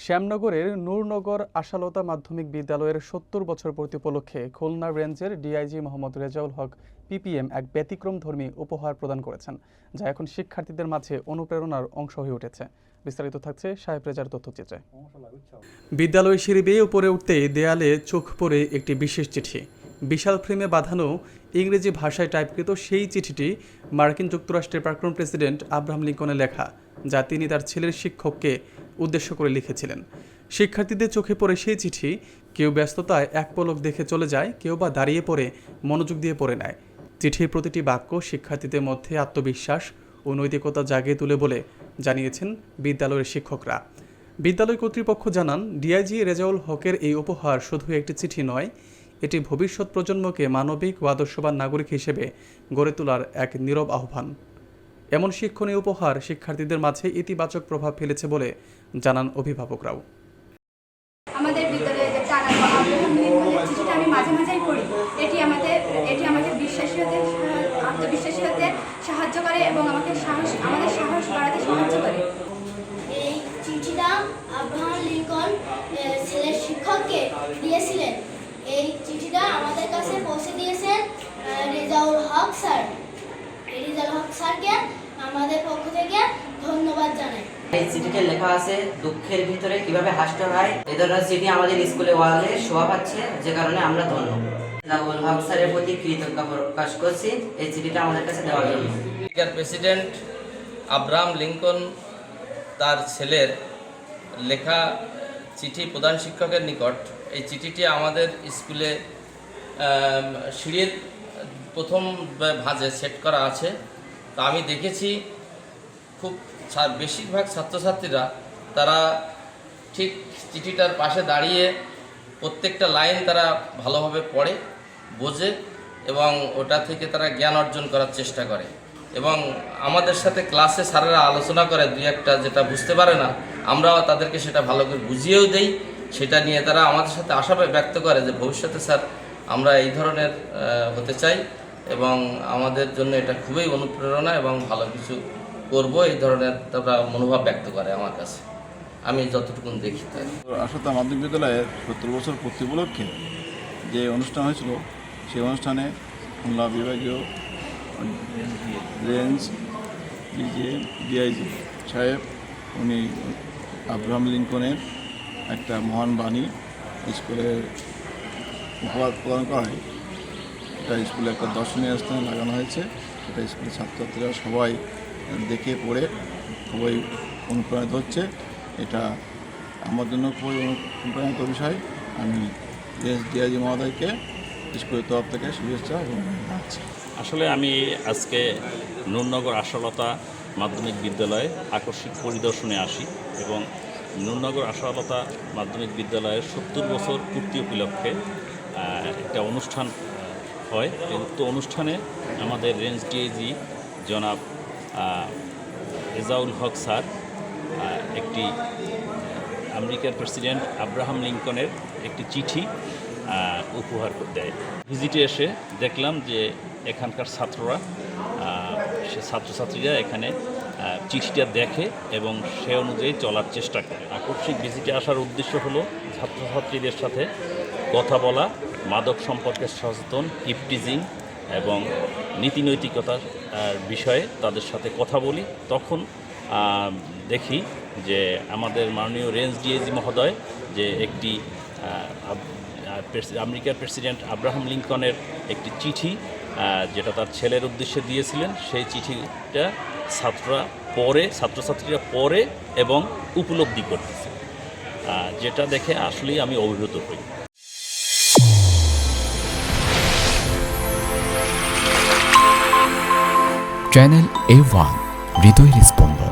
শ্যামনগরের নূরনগর আশালতা মাধ্যমিক বিদ্যালয়ের ৭০ বছর পূর্তি উপলক্ষে খুলনা রেঞ্জের ডিআইজি মোহাম্মদ রেজাউল হক পিপিএম এক ব্যতিক্রমধর্মী উপহার প্রদান করেছেন, যা এখন শিক্ষার্থীদের মাঝে অনুপ্রেরণার অংশ হয়ে উঠেছে। বিস্তারিত থাকছে সাহেব রেজার তথ্যচিত্রে। বিদ্যালয় সিঁড়ি বেয়ে উপরে উঠতেই দেয়ালে চোখ পড়ে একটি বিশেষ চিঠি। বিশাল ফ্রেমে বাঁধানো ইংরেজি ভাষায় টাইপকৃত সেই চিঠিটি মার্কিন যুক্তরাষ্ট্রের প্রাক্তন প্রেসিডেন্ট আব্রাহাম লিঙ্কনের লেখা, যা তিনি তার ছেলের শিক্ষককে উদ্দেশ্য করে লিখেছিলেন। শিক্ষার্থীদের চোখে পড়ে সেই চিঠি কেউ ব্যস্ততায় এক পলক দেখে চলে যায়, কেউ বা দাঁড়িয়ে পড়ে মনোযোগ দিয়ে পড়ে নেয়। চিঠির প্রতিটি বাক্য শিক্ষার্থীদের মধ্যে আত্মবিশ্বাস ও নৈতিকতা জাগিয়ে তুলে বলে জানিয়েছেন বিদ্যালয়ের শিক্ষকরা। বিদ্যালয় কর্তৃপক্ষ জানান, ডিআইজি রেজাউল হকের এই উপহার শুধু একটি চিঠি নয়, এটি ভবিষ্যৎ প্রজন্মকে মানবিক ও আদর্শবান নাগরিক হিসেবে গড়ে তোলার এক নীরব আহ্বান। এমন শিক্ষণীয় উপহার শিক্ষার্থীদের মাঝে ইতিবাচক প্রভাব ফেলেছে বলে জানান অভিভাবকরাও। আমাদের বিদ্যালয়ে যে আব্রাহাম লিঙ্কনের চিঠিটা আমি মাঝে মাঝেই পড়ি। এটি আমাকে আত্মবিশ্বাসী হতে সাহায্য করে এবং আমাদের সাহস বাড়াতে সাহায্য করে। এই চিঠিটা আব্রাহাম লিঙ্কন ছেলের শিক্ষককে দিয়েছিলেন। এই চিঠিটা আমাদের কাছে পৌঁছে দিয়েছেন রেজাউল হক স্যার। রেজাউল হক স্যারকে আমাদের পক্ষ থেকে ধন্যবাদ জানাই। এই চিঠিতে লেখা আছে, দুঃখের ভিতরে কিভাবে হাসতে হয়। এই ধরনের চিঠি আমাদের স্কুলে ওয়ালে শোভা পাচ্ছে, যে কারণে আমরা ধন্য। রেজাউল হক স্যারের প্রতি কৃতজ্ঞতা প্রকাশ করছি এই চিঠিটা আমাদের কাছে দেওয়ার জন্য। প্রেসিডেন্ট আব্রাহাম লিঙ্কন তার ছেলের লেখা চিঠি প্রধান শিক্ষকের নিকট। এই চিঠিটি আমাদের স্কুলে সিঁড়ির প্রথম ভাঁজে সেট করা আছে। তা আমি দেখেছি খুব বেশিরভাগ ছাত্রছাত্রীরা তারা ঠিক চিঠিটার পাশে দাঁড়িয়ে প্রত্যেকটা লাইন তারা ভালোভাবে পড়ে, বোঝে এবং ওটা থেকে তারা জ্ঞান অর্জন করার চেষ্টা করে। এবং আমাদের সাথে ক্লাসে স্যারেরা আলোচনা করে, দুই একটা যেটা বুঝতে পারে না আমরাও তাদেরকে সেটা ভালো করে বুঝিয়েও দেই। সেটা নিয়ে তারা আমাদের সাথে আশা ব্যক্ত করে যে ভবিষ্যতে স্যার আমরা এই ধরনের হতে চাই এবং আমাদের জন্য এটা খুবই অনুপ্রেরণা এবং ভালো কিছু করব, এই ধরনের তারা মনোভাব ব্যক্ত করে আমার কাছে, আমি যতটুকু দেখি। তাই আশালতা মাধ্যমিক বিদ্যালয়ের ৭০ বছর পূর্তি উপলক্ষে যে অনুষ্ঠান হয়েছিল, সেই অনুষ্ঠানে খুলনা বিভাগীয় রেঞ্জ ডিআইজি সাহেব উনি আব্রাহাম লিঙ্কনের একটা মহান বাণী স্কুলের উপহার প্রদান করা হয়। এটা স্কুলে একটা দর্শনীয় স্থানে লাগানো হয়েছে। এটা স্কুলের ছাত্রছাত্রীরা সবাই দেখে পড়ে খুবই অনুপ্রাণিত হচ্ছে। এটা আমার জন্য খুবই অনুপ্রাণিত বিষয়। আমি ডিআইজি মহোদয়কে স্কুলের তরফ থেকে শুভেচ্ছা এবং জানাচ্ছি। আসলে আমি আজকে নূরনগর আশালতা মাধ্যমিক বিদ্যালয়ে আকস্মিক পরিদর্শনে আসি এবং নূরনগর আশালতা মাধ্যমিক বিদ্যালয়ের ৭০ বছর পূর্তি উপলক্ষে একটা অনুষ্ঠান হয়। এই উক্ত অনুষ্ঠানে আমাদের রেঞ্জ ডিআইজি জনাব রেজাউল হক স্যার একটি আমেরিকার প্রেসিডেন্ট আব্রাহাম লিঙ্কনের একটি চিঠি উপহার দেয়। ভিজিটে এসে দেখলাম যে এখানকার ছাত্রছাত্রীরা এখানে চিঠিটা দেখে এবং সে অনুযায়ী চলার চেষ্টা করে। আকস্মিক ভিজিটে আসার উদ্দেশ্য হলো ছাত্রছাত্রীদের সাথে কথা বলা, মাদক সম্পর্কে সচেতন, ইফটিজিং এবং নীতিনৈতিকতার বিষয়ে তাদের সাথে কথা বলি। তখন দেখি যে আমাদের মাননীয় রেঞ্জ ডিআইজি মহোদয় যে একটি আমেরিকার প্রেসিডেন্ট আব্রাহাম লিঙ্কনের একটি চিঠি যেটা তার ছেলের উদ্দেশ্যে দিয়েছিলেন, সেই চিঠিটা ছাত্রছাত্রীরা পড়ে এবং উপলব্ধি করতেছে, যেটা দেখে আসলেই আমি অভিভূত হই। চ্যানেল A1 হৃদয়ের স্পন্দন।